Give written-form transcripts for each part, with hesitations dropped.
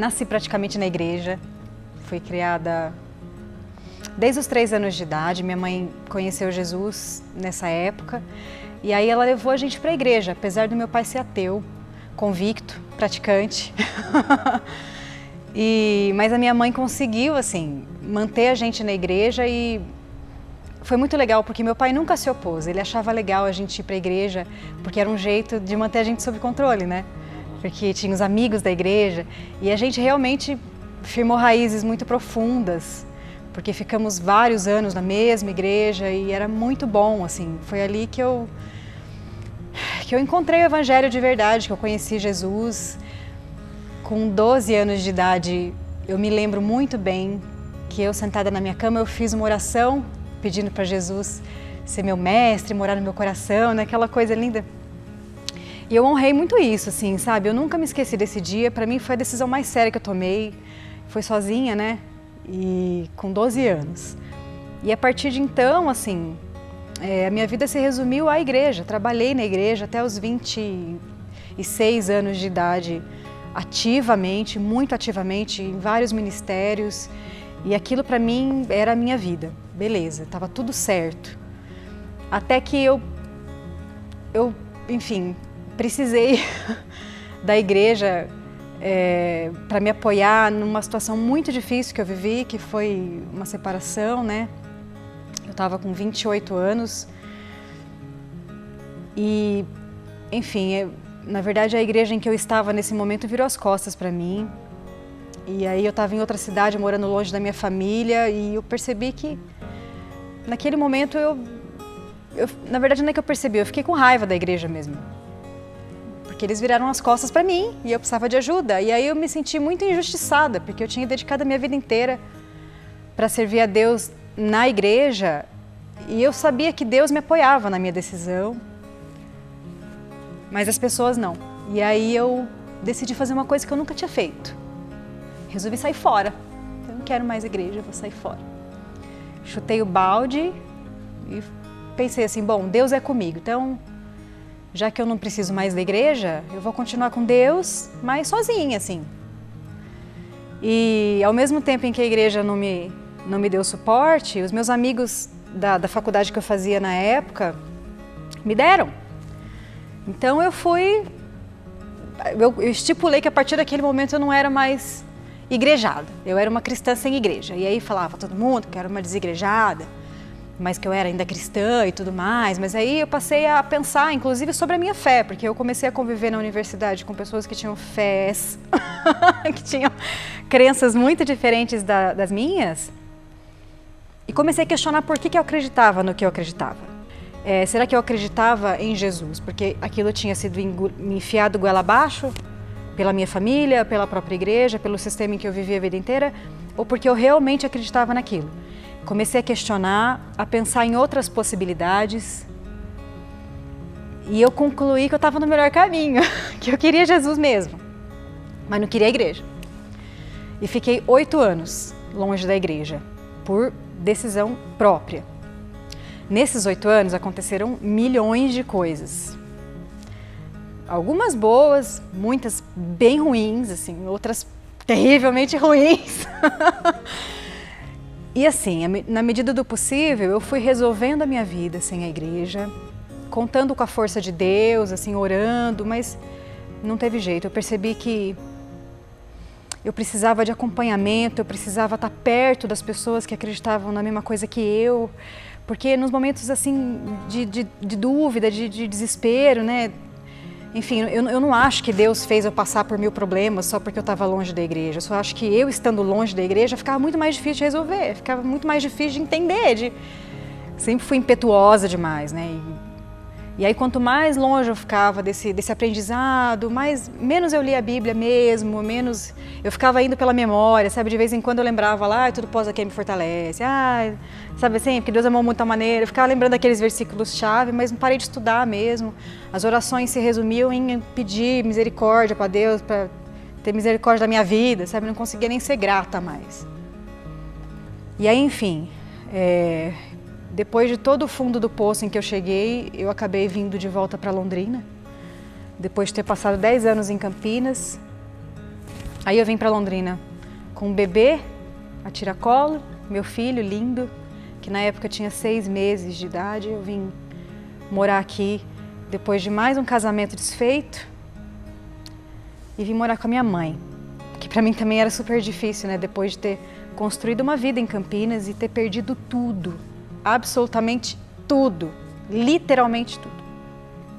nasci praticamente na igreja, fui criada desde os 3 anos de idade. Minha mãe conheceu Jesus nessa época e aí ela levou a gente para a igreja, apesar do meu pai ser ateu, convicto, praticante. Mas a minha mãe conseguiu, assim, manter a gente na igreja e foi muito legal porque meu pai nunca se opôs. Ele achava legal a gente ir para a igreja porque era um jeito de manter a gente sob controle, né? Porque tinha os amigos da igreja e a gente realmente firmou raízes muito profundas, porque ficamos vários anos na mesma igreja e era muito bom, assim. Foi ali que eu encontrei o evangelho de verdade, que eu conheci Jesus. Com 12 anos de idade, eu me lembro muito bem que eu, sentada na minha cama, eu fiz uma oração pedindo para Jesus ser meu mestre, morar no meu coração, né? Aquela coisa linda. E eu honrei muito isso, assim, sabe? Eu nunca me esqueci desse dia. Para mim foi a decisão mais séria que eu tomei. Foi sozinha, né? E com 12 anos. E a partir de então, assim, a minha vida se resumiu à igreja. Trabalhei na igreja até os 26 anos de idade, ativamente, muito ativamente, em vários ministérios. E aquilo para mim era a minha vida. Beleza, estava tudo certo. Até que eu enfim, precisei da igreja para me apoiar numa situação muito difícil que eu vivi, que foi uma separação, né? Eu estava com 28 anos e, enfim, na verdade a igreja em que eu estava nesse momento virou as costas para mim. E aí eu estava em outra cidade, morando longe da minha família, e eu percebi que naquele momento na verdade não é que eu percebi, eu fiquei com raiva da igreja mesmo. Porque eles viraram as costas para mim e eu precisava de ajuda. E aí eu me senti muito injustiçada, porque eu tinha dedicado a minha vida inteira para servir a Deus na igreja e eu sabia que Deus me apoiava na minha decisão, mas as pessoas não. E aí eu decidi fazer uma coisa que eu nunca tinha feito. Resolvi sair fora. Eu não quero mais igreja, eu vou sair fora. Chutei o balde e pensei assim, bom, Deus é comigo, então já que eu não preciso mais da igreja, eu vou continuar com Deus, mas sozinha, assim. E ao mesmo tempo em que a igreja não me deu suporte, os meus amigos da faculdade que eu fazia na época me deram. Então eu estipulei que a partir daquele momento eu não era mais igrejada, eu era uma cristã sem igreja. E aí falava todo mundo que eu era uma desigrejada, mas que eu era ainda cristã e tudo mais. Mas aí eu passei a pensar, inclusive, sobre a minha fé, porque eu comecei a conviver na universidade com pessoas que tinham fés, que tinham crenças muito diferentes das minhas, e comecei a questionar por que eu acreditava no que eu acreditava. Será que eu acreditava em Jesus porque aquilo tinha sido me enfiado goela abaixo pela minha família, pela própria igreja, pelo sistema em que eu vivi a vida inteira, ou porque eu realmente acreditava naquilo? Comecei a questionar, a pensar em outras possibilidades e eu concluí que eu estava no melhor caminho, que eu queria Jesus mesmo, mas não queria a igreja. E fiquei 8 anos longe da igreja, por decisão própria. Nesses 8 anos aconteceram milhões de coisas. Algumas boas, muitas bem ruins, assim, outras terrivelmente ruins. E assim, na medida do possível, eu fui resolvendo a minha vida sem a igreja, contando com a força de Deus, assim, orando, mas não teve jeito. Eu percebi que eu precisava de acompanhamento, eu precisava estar perto das pessoas que acreditavam na mesma coisa que eu, porque nos momentos assim de dúvida, de desespero, né? Enfim, eu não acho que Deus fez eu passar por 1000 problemas só porque eu estava longe da igreja. Eu só acho que eu estando longe da igreja ficava muito mais difícil de resolver, ficava muito mais difícil de entender. Sempre fui impetuosa demais, né? E aí quanto mais longe eu ficava desse aprendizado, menos eu lia a Bíblia mesmo, menos eu ficava indo pela memória, sabe? De vez em quando eu lembrava lá, tudo pós aqui me fortalece, sabe assim, porque Deus amou muito a maneira. Eu ficava lembrando daqueles versículos-chave, mas não parei de estudar mesmo. As orações se resumiam em pedir misericórdia para Deus, para ter misericórdia da minha vida, sabe? Não conseguia nem ser grata mais. E aí, enfim, depois de todo o fundo do poço em que eu cheguei, eu acabei vindo de volta para Londrina, depois de ter passado 10 anos em Campinas. Aí eu vim para Londrina com um bebê, a tiracolo, meu filho lindo, que na época tinha 6 meses de idade. Eu vim morar aqui depois de mais um casamento desfeito e vim morar com a minha mãe, que para mim também era super difícil, né? Depois de ter construído uma vida em Campinas e ter perdido tudo, absolutamente tudo, literalmente tudo.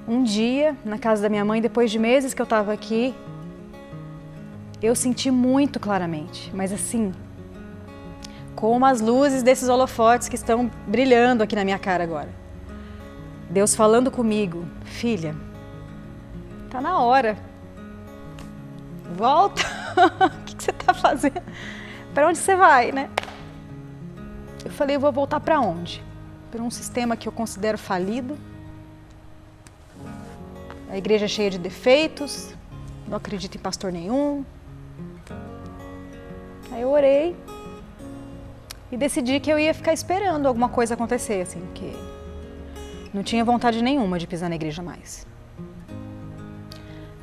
Um dia, na casa da minha mãe, depois de meses que eu estava aqui, eu senti muito claramente, mas assim, como as luzes desses holofotes que estão brilhando aqui na minha cara agora. Deus falando comigo: filha, tá na hora, volta, o que você está fazendo? Para onde você vai, né? Eu falei: eu vou voltar para onde? Para um sistema que eu considero falido, a igreja é cheia de defeitos, não acredito em pastor nenhum. Aí eu orei e decidi que eu ia ficar esperando alguma coisa acontecer, assim, porque não tinha vontade nenhuma de pisar na igreja mais.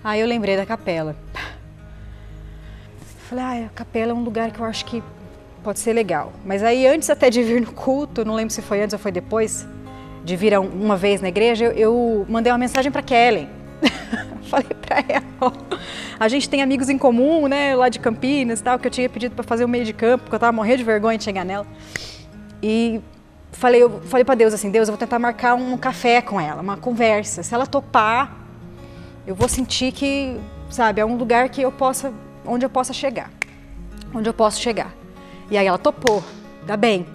Aí eu lembrei da capela. Falei: a capela é um lugar que eu acho que pode ser legal. Mas aí, antes até de vir no culto, não lembro se foi antes ou foi depois, de vir uma vez na igreja, eu mandei uma mensagem para Kellen. Falei para ela: ó, a gente tem amigos em comum, né, lá de Campinas, tal, que eu tinha pedido para fazer o meio de campo, porque eu tava morrendo de vergonha de chegar nela. E eu falei para Deus assim: Deus, eu vou tentar marcar um café com ela, uma conversa. Se ela topar, eu vou sentir que, sabe, é um lugar que onde eu possa chegar, onde eu posso chegar. E aí ela topou, tá bem.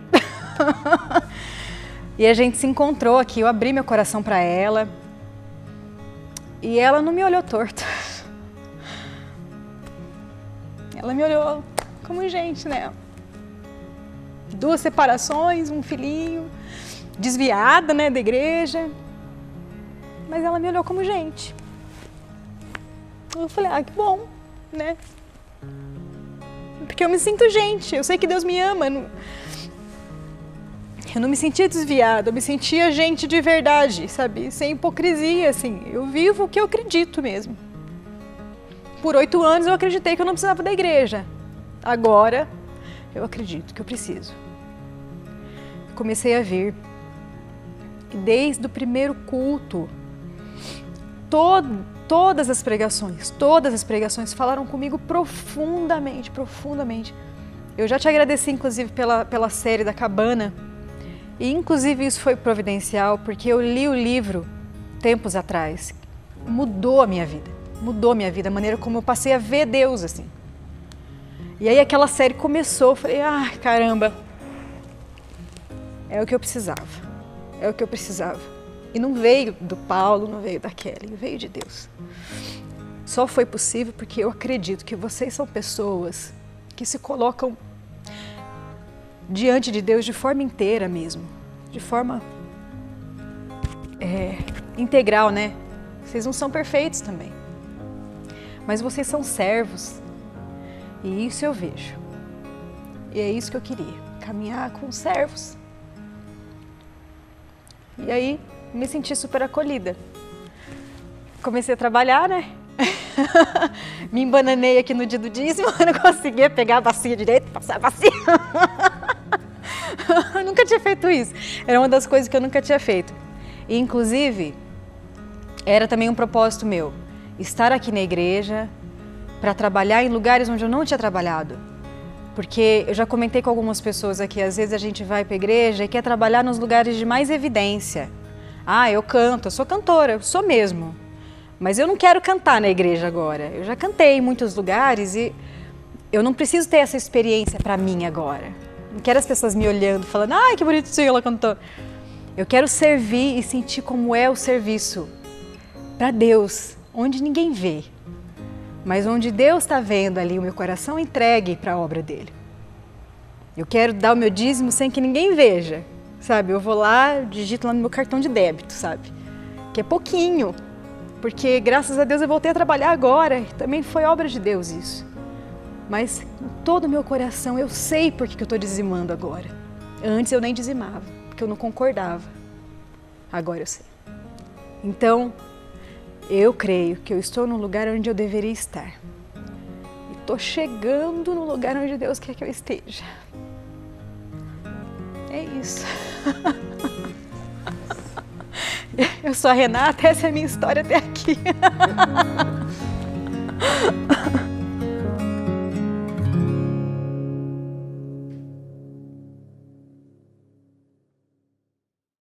E a gente se encontrou aqui, eu abri meu coração para ela. E ela não me olhou torto. Ela me olhou como gente, né? 2 separações, um filhinho, desviada, né, da igreja. Mas ela me olhou como gente. Eu falei: que bom, né? Porque eu me sinto gente, eu sei que Deus me ama. Eu não me sentia desviada, eu me sentia gente de verdade, sabe? Sem hipocrisia, assim. Eu vivo o que eu acredito mesmo. Por 8 anos eu acreditei que eu não precisava da igreja. Agora, eu acredito que eu preciso. Comecei a vir. E desde o primeiro culto, todas as pregações falaram comigo profundamente, profundamente. Eu já te agradeci, inclusive, pela série da cabana. E, inclusive, isso foi providencial, porque eu li o livro tempos atrás. Mudou a minha vida, a maneira como eu passei a ver Deus, assim. E aí aquela série começou, eu falei: caramba, é o que eu precisava, E não veio do Paulo, não veio da Kelly, veio de Deus. Só foi possível porque eu acredito que vocês são pessoas que se colocam diante de Deus de forma inteira mesmo, de forma integral, né? Vocês não são perfeitos também, mas vocês são servos, e isso eu vejo, e é isso que eu queria, caminhar com servos. E aí me senti super acolhida, comecei a trabalhar, né? Me embananei aqui no dia do dízimo, eu não conseguia pegar a bacia direito, passar a bacia. Eu nunca tinha feito isso. Era uma das coisas que eu nunca tinha feito. E, inclusive, era também um propósito meu, estar aqui na igreja para trabalhar em lugares onde eu não tinha trabalhado. Porque eu já comentei com algumas pessoas aqui, às vezes a gente vai para a igreja e quer trabalhar nos lugares de mais evidência. Eu canto, eu sou cantora, eu sou mesmo. Mas eu não quero cantar na igreja agora. Eu já cantei em muitos lugares e eu não preciso ter essa experiência para mim agora. Não quero as pessoas me olhando, falando: que bonitinho ela cantou. Eu quero servir e sentir como é o serviço para Deus, onde ninguém vê, mas onde Deus está vendo ali o meu coração entregue para a obra dele. Eu quero dar o meu dízimo sem que ninguém veja, sabe? Eu vou lá, digito lá no meu cartão de débito, sabe? Que é pouquinho, porque graças a Deus eu voltei a trabalhar agora, e também foi obra de Deus isso. Mas em todo o meu coração eu sei por que eu estou dizimando agora. Antes eu nem dizimava, porque eu não concordava. Agora eu sei. Então, eu creio que eu estou no lugar onde eu deveria estar. E tô chegando no lugar onde Deus quer que eu esteja. É isso. Eu sou a Renata, essa é a minha história até aqui.